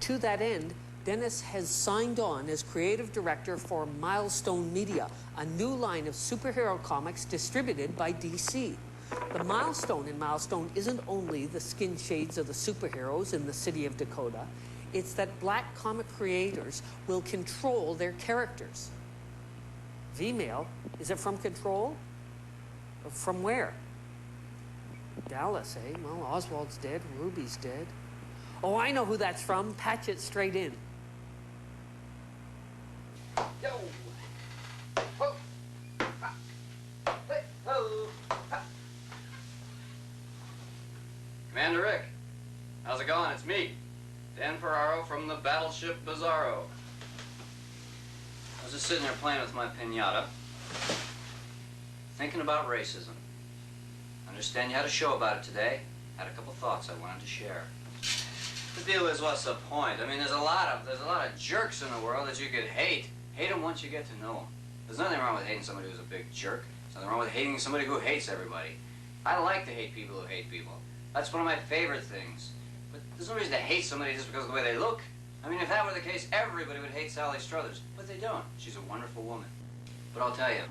To that end, Denys has signed on as creative director for Milestone Media, a new line of superhero comics distributed by DC. The milestone in Milestone isn't only the skin shades of the superheroes in the city of Dakota, it's that black comic creators will control their characters. V-mail, is it from Control? From where? Dallas, eh? Well, Oswald's dead, Ruby's dead. Oh, I know who that's from. Patch it straight in. Yo! Ho! Ha! Hey! Ho! Ha! Commander Rick, how's it going? It's me, Dan Piraro from the battleship Bizarro. I was just sitting there playing with my piñata, thinking about racism. Understand you had a show about it today. Had a couple thoughts I wanted to share. The deal is, what's the point? I mean, there's a lot of jerks in the world that you could hate. Hate them once you get to know them. There's nothing wrong with hating somebody who's a big jerk. There's nothing wrong with hating somebody who hates everybody. I like to hate people who hate people. That's one of my favorite things. But there's no reason to hate somebody just because of the way they look. I mean, if that were the case, everybody would hate Sally Struthers. But they don't. She's a wonderful woman. But I'll tell you,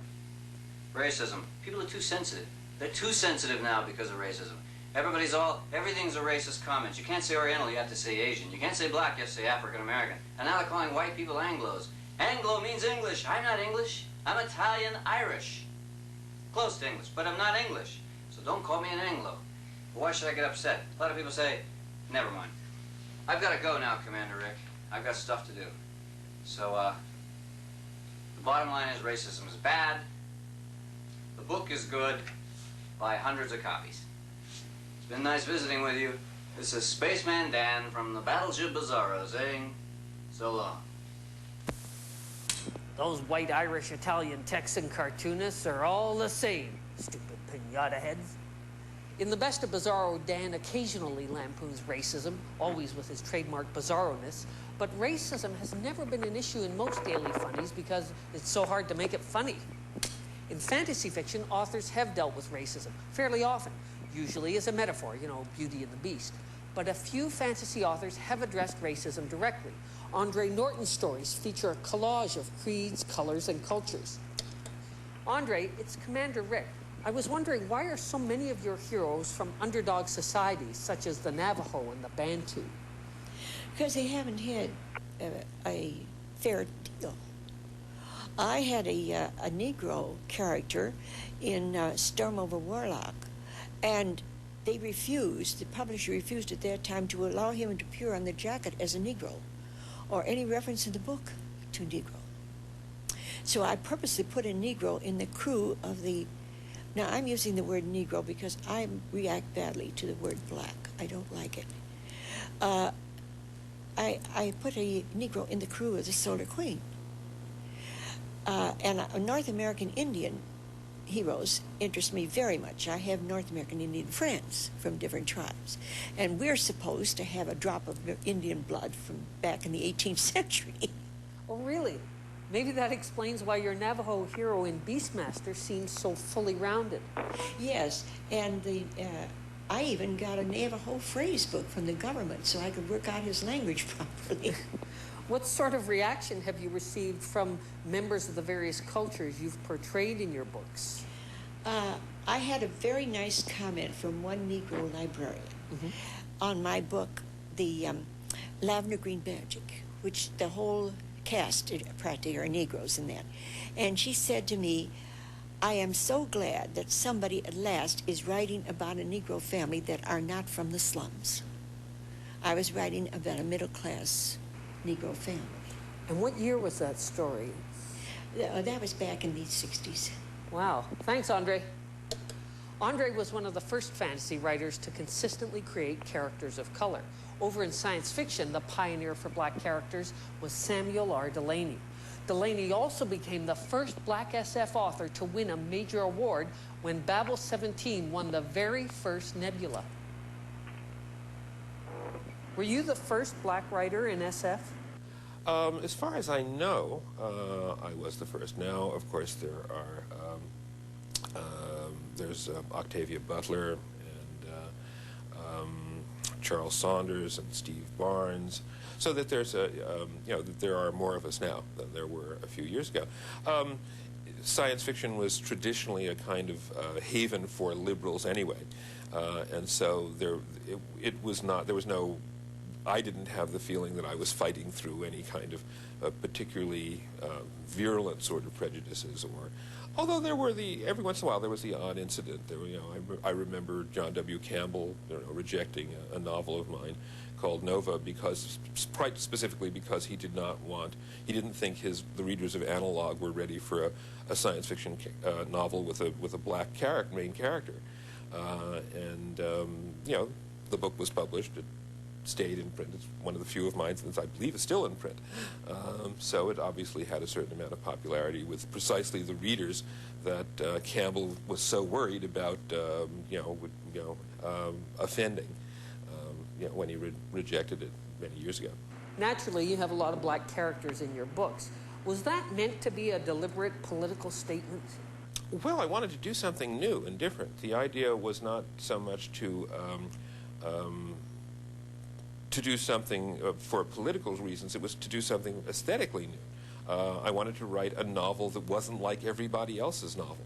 racism, people are too sensitive. They're too sensitive now because of racism. Everything's a racist comment. You can't say Oriental, you have to say Asian. You can't say black, you have to say African American. And now they're calling white people Anglos. Anglo means English. I'm not English. I'm Italian Irish. Close to English, but I'm not English. So don't call me an Anglo. But why should I get upset? A lot of people say, never mind. I've got to go now, Commander Rick. I've got stuff to do. So, the bottom line is racism is bad. The book is good. Buy hundreds of copies. It's been nice visiting with you. This is Spaceman Dan from the battleship Bizarro saying so long. Those white, Irish, Italian, Texan cartoonists are all the same, stupid piñata heads. In the best of Bizarro, Dan occasionally lampoons racism, always with his trademark bizarroness, but racism has never been an issue in most daily funnies because it's so hard to make it funny. In fantasy fiction, authors have dealt with racism fairly often, usually as a metaphor, you know, Beauty and the Beast. But a few fantasy authors have addressed racism directly. Andre Norton's stories feature a collage of creeds, colors, and cultures. Andre, it's Commander Rick. I was wondering, why are so many of your heroes from underdog societies, such as the Navajo and the Bantu? Because they haven't had a fair deal. I had a Negro character in Storm Over Warlock, and the publisher refused at that time to allow him to appear on the jacket as a Negro, or any reference in the book to Negro. So I purposely put a Negro in the crew of the... Now, I'm using the word Negro because I react badly to the word black. I don't like it. I put a Negro in the crew of the Solar Queen. And North American Indian heroes interest me very much. I have North American Indian friends from different tribes. And we're supposed to have a drop of Indian blood from back in the 18th century. Oh, really? Maybe that explains why your Navajo hero in Beastmaster seems so fully rounded. Yes, and I even got a Navajo phrase book from the government so I could work out his language properly. What sort of reaction have you received from members of the various cultures you've portrayed in your books? I had a very nice comment from one Negro librarian on my book, the Lavender Green Magic, which the whole cast practically are Negroes in that. And she said to me, I am so glad that somebody at last is writing about a Negro family that are not from the slums. I was writing about a middle-class Negro family. And what year was that story? That was back in the 60s. Wow. Thanks, Andre. Andre was one of the first fantasy writers to consistently create characters of color. Over in science fiction, the pioneer for black characters was Samuel R. Delany. Delany also became the first black SF author to win a major award when Babel 17 won the very first Nebula. Were you the first black writer in SF? As far as I know, I was the first. Now, of course, there's Octavia Butler and Charles Saunders and Steve Barnes, so that there's that there are more of us now than there were a few years ago. Science fiction was traditionally a kind of haven for liberals anyway, and so it was not. There was no. I didn't have the feeling that I was fighting through any kind of particularly virulent sort of prejudices, although there were every once in a while there was the odd incident. I remember John W. Campbell rejecting a novel of mine called Nova quite specifically because he didn't think the readers of Analog were ready for a science fiction novel with a black main character, and the book was published. It stayed in print. It's one of the few of mine that I believe is still in print. So it obviously had a certain amount of popularity with precisely the readers that Campbell was so worried about, offending, when he rejected it many years ago. Naturally, you have a lot of black characters in your books. Was that meant to be a deliberate political statement? Well, I wanted to do something new and different. The idea was not so much to do something for political reasons. It was to do something aesthetically new. I wanted to write a novel that wasn't like everybody else's novel.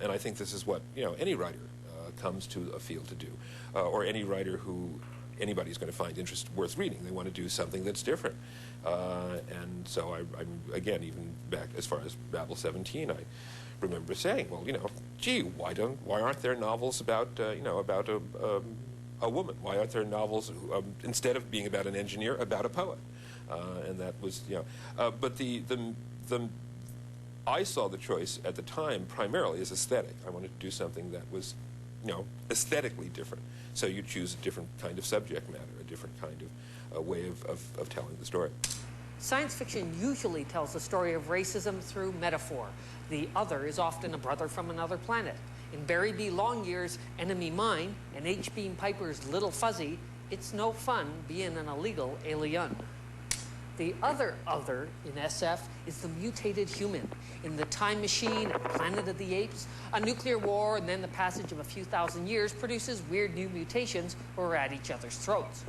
And I think this is what any writer comes to a field to do, or any writer who anybody's going to find worth reading. They want to do something that's different. And so I'm again, even back as far as Babel 17, I remember saying, well, gee, why aren't there novels about a woman? Why aren't there novels instead of being about an engineer, about a poet? And that was but I saw the choice at the time primarily as aesthetic. I wanted to do something that was aesthetically different. So you choose a different kind of subject matter, a different kind of way of telling the story. Science fiction usually tells the story of racism through metaphor. The other is often a brother from another planet. In Barry B. Longyear's Enemy Mine and H. Beam Piper's Little Fuzzy, it's no fun being an illegal alien. The other in SF is the mutated human. In The Time Machine and Planet of the Apes, a nuclear war and then the passage of a few thousand years produces weird new mutations who are at each other's throats.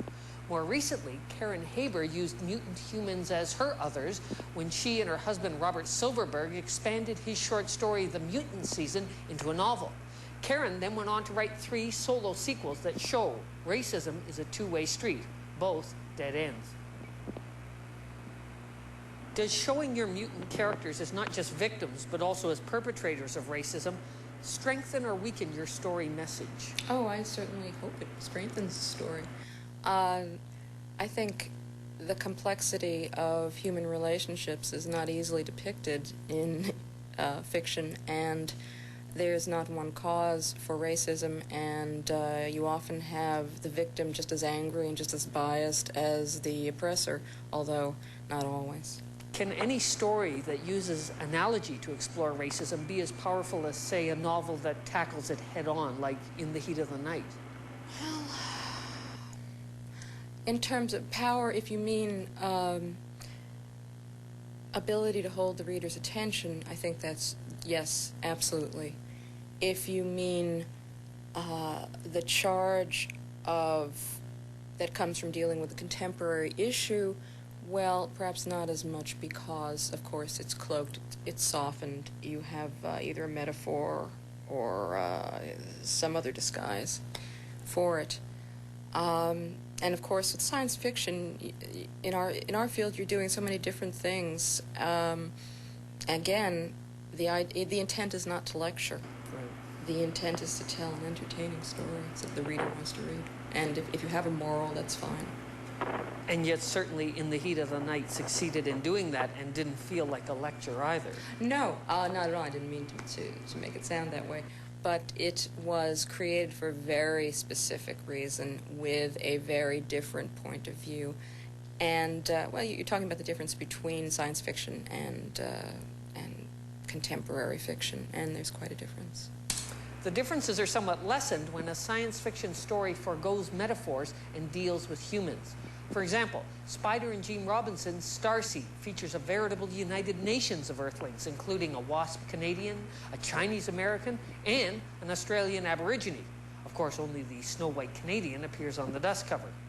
More recently, Karen Haber used mutant humans as her others when she and her husband Robert Silverberg expanded his short story The Mutant Season into a novel. Karen then went on to write 3 solo sequels that show racism is a two-way street, both dead ends. Does showing your mutant characters as not just victims, but also as perpetrators of racism, strengthen or weaken your story message? Oh, I certainly hope it strengthens the story. I think the complexity of human relationships is not easily depicted in fiction, and there's not one cause for racism, and you often have the victim just as angry and just as biased as the oppressor, although not always. Can any story that uses analogy to explore racism be as powerful as, say, a novel that tackles it head-on, like In the Heat of the Night? Well, in terms of power, if you mean ability to hold the reader's attention, I think that's, yes, absolutely. If you mean the charge that comes from dealing with a contemporary issue, well, perhaps not as much because, of course, it's cloaked, it's softened. You have either a metaphor or some other disguise for it. And of course, with science fiction, in our field, you're doing so many different things. Again, the intent is not to lecture. Right. The intent is to tell an entertaining story that the reader wants to read. And if you have a moral, that's fine. And yet, certainly, In the Heat of the Night succeeded in doing that and didn't feel like a lecture either. No, not at all. I didn't mean to make it sound that way. But it was created for a very specific reason with a very different point of view. And, well, you're talking about the difference between science fiction and contemporary fiction, and there's quite a difference. The differences are somewhat lessened when a science fiction story forgoes metaphors and deals with humans. For example, Spider and Gene Robinson's Starseed features a veritable United Nations of Earthlings, including a WASP Canadian, a Chinese American, and an Australian Aborigine. Of course, only the Snow White Canadian appears on the dust cover.